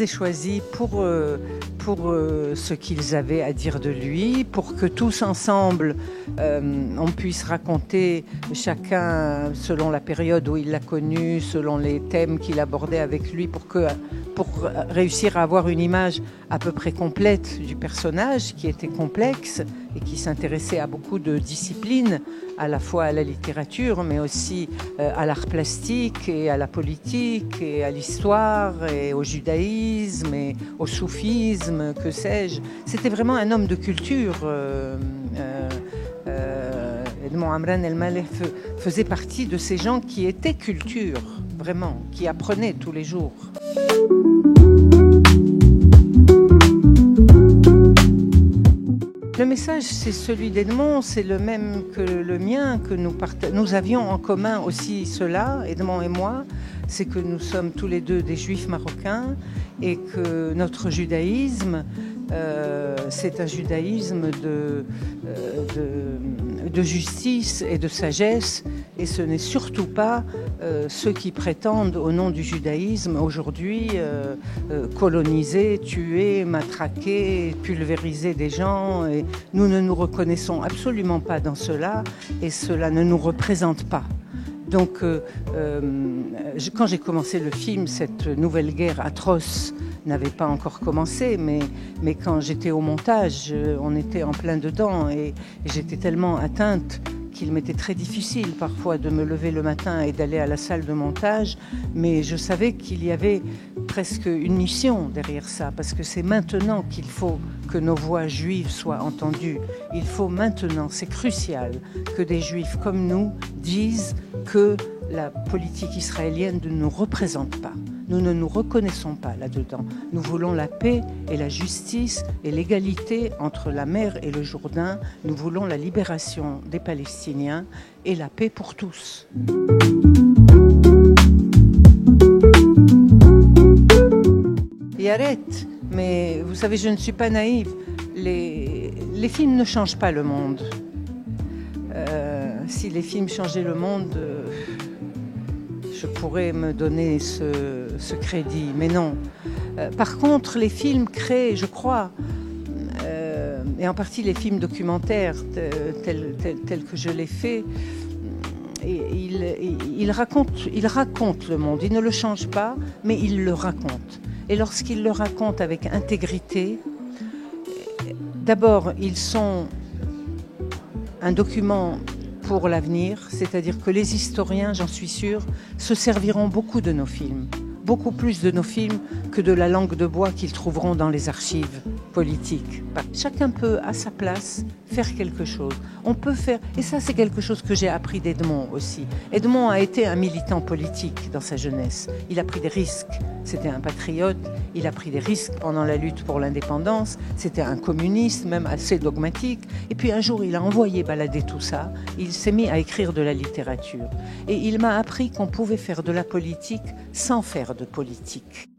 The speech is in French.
ai choisis pour ce qu'ils avaient à dire de lui, pour que tous ensemble, on puisse raconter chacun selon la période où il l'a connu, selon les thèmes qu'il abordait avec lui, pour réussir à avoir une image à peu près complète du personnage, qui était complexe et qui s'intéressait à beaucoup de disciplines, à la fois à la littérature, mais aussi à l'art plastique et à la politique et à l'histoire et au judaïsme et au soufisme, que sais-je. C'était vraiment un homme de culture. Edmond Amran El-Maleh faisait partie de ces gens qui étaient culture, vraiment, qui apprenaient tous les jours. Le message, c'est celui d'Edmond, c'est le même que le mien, que nous avions en commun aussi cela, Edmond et moi, c'est que nous sommes tous les deux des juifs marocains et que notre judaïsme, c'est un judaïsme de justice et de sagesse, et ce n'est surtout pas ceux qui prétendent au nom du judaïsme aujourd'hui coloniser, tuer, matraquer, pulvériser des gens. Et nous ne nous reconnaissons absolument pas dans cela, et cela ne nous représente pas. Donc quand j'ai commencé le film, cette nouvelle guerre atroce n'avait pas encore commencé, mais quand j'étais au montage, on était en plein dedans, et j'étais tellement atteinte qu'il m'était très difficile parfois de me lever le matin et d'aller à la salle de montage, mais je savais qu'il y avait presque une mission derrière ça, parce que c'est maintenant qu'il faut que nos voix juives soient entendues. Il faut maintenant, c'est crucial, que des juifs comme nous disent que la politique israélienne ne nous représente pas. Nous ne nous reconnaissons pas là-dedans. Nous voulons la paix et la justice et l'égalité entre la mer et le Jourdain. Nous voulons la libération des Palestiniens et la paix pour tous. Yaret, mais vous savez, je ne suis pas naïve. Les films ne changent pas le monde. Si les films changeaient le monde, je pourrais me donner ce crédit, mais non. Par contre, les films créent, je crois, et en partie les films documentaires tels que je l'ai fait, ils racontent le monde. Ils ne le changent pas, mais ils le racontent. Et lorsqu'ils le racontent avec intégrité, d'abord, ils sont un document pour l'avenir, c'est-à-dire que les historiens, j'en suis sûre, se serviront beaucoup de nos films, beaucoup plus de nos films que de la langue de bois qu'ils trouveront dans les archives politiques. Chacun peut, à sa place, faire quelque chose. On peut faire, et ça c'est quelque chose que j'ai appris d'Edmond aussi. Edmond a été un militant politique dans sa jeunesse. Il a pris des risques. C'était un patriote, il a pris des risques pendant la lutte pour l'indépendance. C'était un communiste, même assez dogmatique. Et puis un jour, il a envoyé balader tout ça. Il s'est mis à écrire de la littérature. Et il m'a appris qu'on pouvait faire de la politique sans faire de politique.